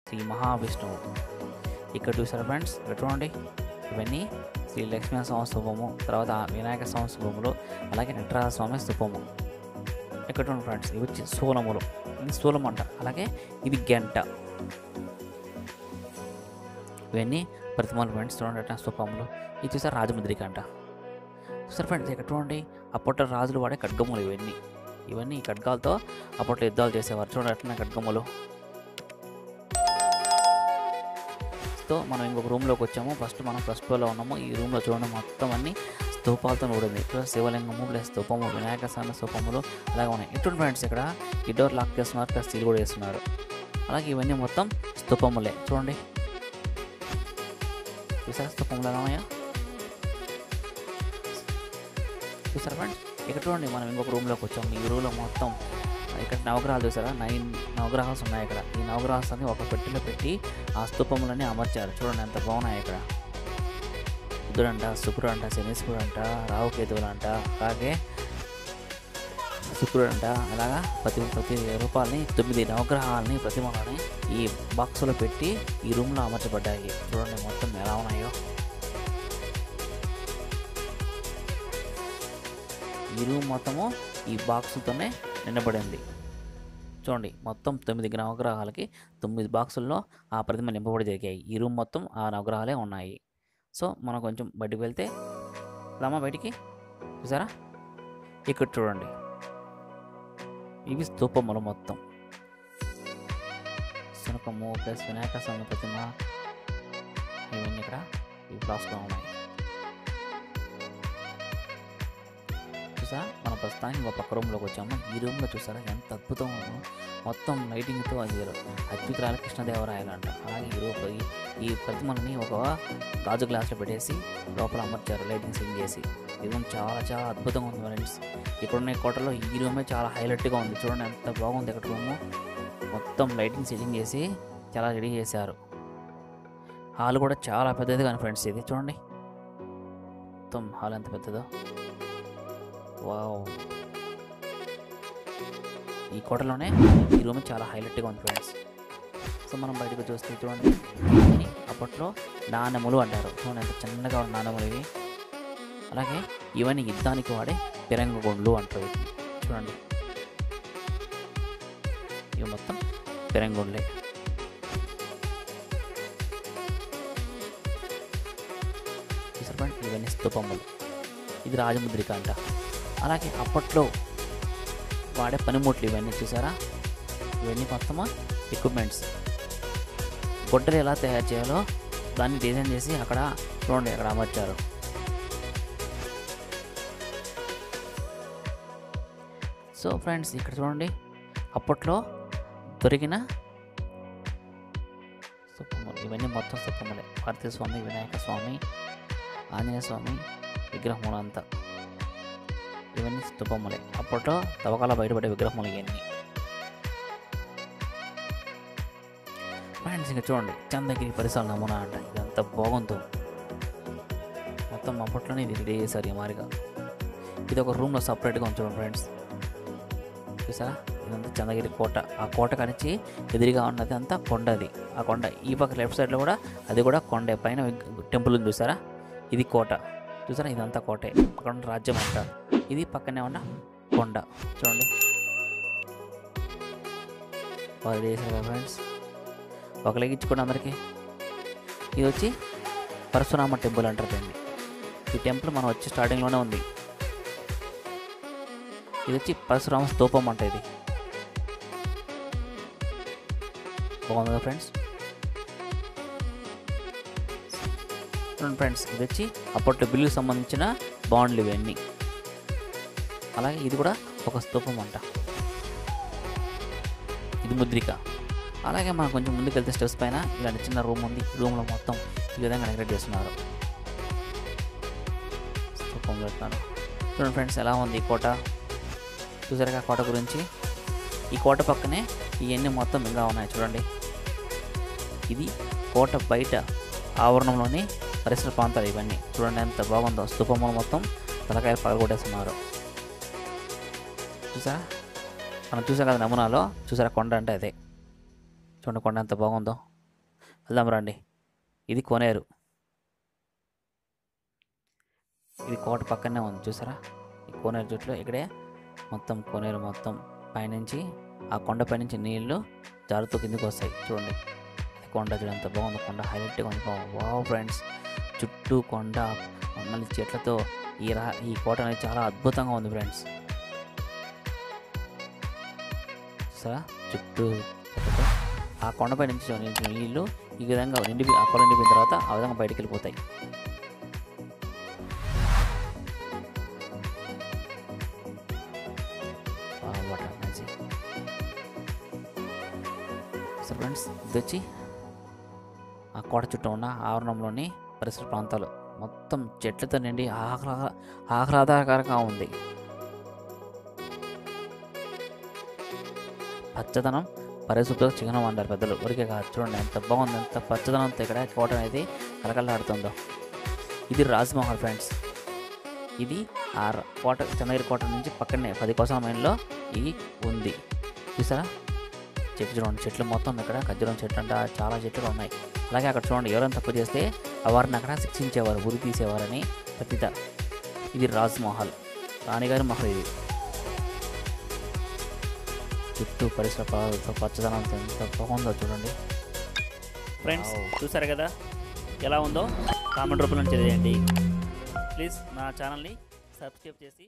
శ్రీ మహావిష్ణువు. ఇక్కడ చూసారా ఫ్రెండ్స్, ఇక్కడ చూడండి, ఇవన్నీ శ్రీ లక్ష్మీ స్వామి స్థూపము, తర్వాత వినాయక స్వామి స్థూపములు, అలాగే నటరాజ స్వామి స్థూపము. ఇక్కడ చూడండి ఫ్రెండ్స్, ఇవి వచ్చి స్థూలములు, ఇది స్థూలం అంట. అలాగే ఇది గంట, ఇవన్నీ ప్రతిమలు ఫ్రెండ్స్. చూడండి అట్లా స్థూపములు. ఇది చూసారు రాజముద్రిక అంట. చూసారు ఫ్రెండ్స్, ఇక్కడ చూడండి అప్పట్లో రాజులు వాడే ఖడ్గములు ఇవన్నీ ఈ ఖడ్గాలతో అప్పట్లో యుద్ధాలు చేసేవారు. చూడండి అట్లా ఖడ్గములు. తో మనం ఇంకొక రూమ్లోకి వచ్చాము. మనం ఫస్ట్ ఫ్లోర్లో ఉన్నాము. ఈ రూమ్లో చూడండి మొత్తం అన్ని స్తూపాలతో కూడింది. శివలింగము ప్లస్ స్తూపము, వినాయక స్వామి స్తూపములు అలాగే ఉన్నాయి. ఇటువంటి ఫ్రెండ్స్ ఇక్కడ ఈ డోర్ లాక్ చేస్తున్నారు, ప్లస్ సీల్ కూడా వేస్తున్నారు. అలాగే ఇవన్నీ మొత్తం స్తూపములే. చూడండి చూసారా స్తూపములు ఎలా ఉన్నాయా? చూసారా ఫ్రెండ్స్, ఇక్కడ చూడండి మనం ఇంకొక రూమ్లోకి వచ్చాము. ఈ రూమ్లో మొత్తం ఇక్కడ నవగ్రహాలు చూసారా, 9 నవగ్రహాలు ఉన్నాయి ఇక్కడ. ఈ నవగ్రహాన్ని ఒక పెట్టెలో పెట్టి ఆ స్తూపములన్నీ అమర్చారు. చూడండి ఎంత బాగున్నాయి. ఇక్కడ బుద్ధుడంట, శుక్రుడు అంట, శనీశ్వరుడు అంట, రావుకేతువులు అంట, అలాగే శుక్రుడు అంట. అలాగా ప్రతి రూపాలని 9 నవగ్రహాలని ప్రతిమలని ఈ బాక్సులో పెట్టి ఈ రూమ్లో అమర్చబడ్డాయి. చూడండి మొత్తం ఎలా ఉన్నాయో. ఈ రూమ్ మొత్తము ఈ బాక్సులతోనే నిండబడింది. చూడండి మొత్తం 9 నవగ్రహాలకి 9 బాక్సుల్లో ఆ ప్రతిమ నింపబడి జరిగాయి. ఈ రూమ్ మొత్తం ఆ నవగ్రహాలే ఉన్నాయి. సో మనం కొంచెం బయటికి వెళ్తే రామా బయటికి. చూసారా ఇక్కడ చూడండి, ఇవి స్తూపములు మొత్తం. శునకము ప్లస్ వినాయక స్వామి ప్రతిమ ఇవన్నీ ఇక్కడ ఈ బ్లాక్స్లో ఉన్నాయి. చూసా మనం ప్రస్తుతానికి ఒక పక్క రూమ్లోకి వచ్చాము. ఈ రూమ్లో చూసారా ఎంత అద్భుతంగా ఉందో. మొత్తం లైటింగ్తో అది అద్భుతాల కృష్ణదేవరాయలు అంట. అలాగే ఈ ప్రతిమని ఒక గాజు గ్లాస్లో పెట్టేసి లోపల అమర్చారు, లైటింగ్ సెట్ చేసి. ఈ రూమ్ చాలా చాలా అద్భుతంగా ఉంది ఫ్రెండ్స్. ఇక్కడున్న కోటలో ఈ రూమే చాలా హైలైట్గా ఉంది. చూడండి ఎంత బాగుంది ఇక్కడ రూము. మొత్తం లైటింగ్ సెట్టింగ్ చేసి చాలా రెడీ చేశారు. హాల్ కూడా చాలా పెద్దది కానీ ఫ్రెండ్స్, ఇది చూడండి మొత్తం హాల్ ఎంత పెద్దదో. వావ్, ఈ కోటలోనే ఈ రూమ్ చాలా హైలైట్గా ఉంది ఫ్రెండ్స్. సో మనం బయటకు చూస్తే చూడండి, అప్పట్లో నాణెములు అంటారు. చూడండి ఎంత చిన్నగా ఉన్న నాణెములు ఇవి. అలాగే ఇవన్నీ యుద్ధానికి వాడే పిరంగుగుండ్లు అంటారు. చూడండి ఇవి మొత్తం పిరంగుండ్లే. ఇవన్నీ స్తూపములు. ఇది రాజముద్రిక అంట. అలాగే అప్పట్లో వాడే పనిముట్లు ఇవన్నీ చూసారా. ఇవన్నీ మొత్తము ఎక్విప్మెంట్స్. గొడ్డలు ఎలా తయారు చేయాలో దాన్ని డిజైన్ చేసి అక్కడ చూడండి అక్కడ అమర్చారు. సో ఫ్రెండ్స్ ఇక్కడ చూడండి, అప్పట్లో దొరికిన స్తూపములు ఇవన్నీ మొత్తం స్తూపములే. పార్థివ స్వామి, వినాయక స్వామి, ఆంజనేయ స్వామి విగ్రహములు అంతా ఇవన్నీ స్తూపములే. అప్పట్లో తవ్వకాల బయటపడే విగ్రహములు ఇవన్నీ. ఫ్రెండ్స్ ఇంకా చూడండి, చంద్రగిరి పరిసరాల నమూనా అంట. ఇదంతా బాగుందో మొత్తం అప్పట్లోనే ఇది రెడీ చేశారు ఈ మారిగా. ఇది ఒక రూమ్లో సపరేట్గా ఉంచాడు ఫ్రెండ్స్. చూసారా, ఇదంతా చంద్రగిరి కోట. ఆ కోట కనిచి ఎదురుగా ఉన్నది అంతా కొండ. అది ఆ కొండ ఈ పక్క లెఫ్ట్ సైడ్లో కూడా అది కూడా కొండే. పైన టెంపుల్ ఉంది చూసారా, ఇది కోట. చూసారా, ఇదంతా కోటే. అక్కడ ఉన్న రాజ్యం అంట. ఇది పక్కనే ఉన్న కొండ చూడండి. వాళ్ళు చేశారు కదా ఫ్రెండ్స్, ఒక లెగించుకోండి అందరికీ. ఇది వచ్చి పరశురామ టెంపుల్ అంటారు దీన్ని. ఈ టెంపుల్ మనం వచ్చి స్టార్టింగ్లోనే ఉంది. ఇది వచ్చి పరశురామ స్తూపం అంట. ఇది బాగుంది కదా ఫ్రెండ్స్. చూడండి ఫ్రెండ్స్, ఇది వచ్చి అప్పట్లో బిల్లుకి సంబంధించిన బాండ్లు ఇవన్నీ. అలాగే ఇది కూడా ఒక స్తూపం అంట. ఇది ముద్రిక. అలాగే మనం కొంచెం ముందుకు వెళ్తే స్టెప్స్ పైన ఇలాంటి చిన్న రూమ్ ఉంది. రూమ్లో మొత్తం ఈ విధంగా డెకరేట్ చేస్తున్నారు. స్తూపం పెట్టినారు. చూడండి ఫ్రెండ్స్, ఎలా ఉంది ఈ కోట. చూసారుగా కోట గురించి. ఈ కోట పక్కనే ఇవన్నీ మొత్తం ఇంకా ఉన్నాయి చూడండి. ఇది కోట బయట ఆవరణంలోని పరిసర ప్రాంతాలు ఇవన్నీ. చూడండి ఎంత బాగుందో. స్తూపములు మొత్తం తలకాయలు పగలగొట్టేస్తున్నారు. చూసారా, మనం చూసాం కదా నమూనాలో. చూసారా కొండ అంటే అదే. చూడండి కొండ ఎంత బాగుందో. వెళ్దాం రండి. ఇది కోనేరు. ఇది కోట పక్కనే ఉంది చూసారా. ఈ కోనేరు చుట్టూ ఇక్కడే మొత్తం కోనేరు మొత్తం పైనుంచి ఆ కొండపై నుంచి నీళ్లు జారుతూ కిందకి వస్తాయి చూడండి. కొండ చూడండి ఎంత బాగుంది. కొండ హైలైట్గా ఉంది. వావ్ ఫ్రెండ్స్, చుట్టూ కొండ మళ్ళీ చెట్లతో ఈ కోట అనేది చాలా అద్భుతంగా ఉంది ఫ్రెండ్స్. చూసారా, చుట్టూ చెట్లతో ఆ కొండపై నుంచి నీళ్ళు ఈ విధంగా ఆ కొండ నిండిపోయిన తర్వాత ఆ విధంగా బయటికి వెళ్ళిపోతాయి. సో ఫ్రెండ్స్, ఇది వచ్చి ఆ కోట చుట్టూ ఉన్న ఆవరణంలోని పరిసర ప్రాంతాలు మొత్తం చెట్లతో నిండి ఆహ్లాదకరంగా ఉంది. పచ్చదనం పరిశుభ్రత చిహ్నం అంటారు పెద్దలు. ఊరికే కాదు, చూడండి ఎంత బాగుంది. ఎంత పచ్చదనంతో ఇక్కడ కోట అనేది కలకలాడుతుందో. ఇది రాజ్మహల్ ఫ్రెండ్స్. ఇది ఆ కోట చంద్రగిరి కోట నుంచి పక్కనే 10 కోసాల మైన్లో ఇది ఉంది. చూసారా, చెట్లు చూడండి. చెట్లు మొత్తం ఇక్కడ ఖర్జూరం చెట్లు అంట చాలా చెట్లు ఉన్నాయి. అలాగే అక్కడ చూడండి, ఎవరైనా తప్పు చేస్తే వారిని అక్కడ శిక్షించేవారు, ఉరి తీసేవారని ప్రతీత. ఇది రాజ్మహల్, రాణిగారి మహల్. ఇది చుట్టూ పరిసర పచ్చదనంతో ఎంత బాగుందో చూడండి ఫ్రెండ్స్. చూసారు కదా ఎలా ఉందో. కామెంట్ రూపంలో తెలియజేయండి ప్లీజ్. నా ఛానల్ని సబ్స్క్రైబ్ చేసి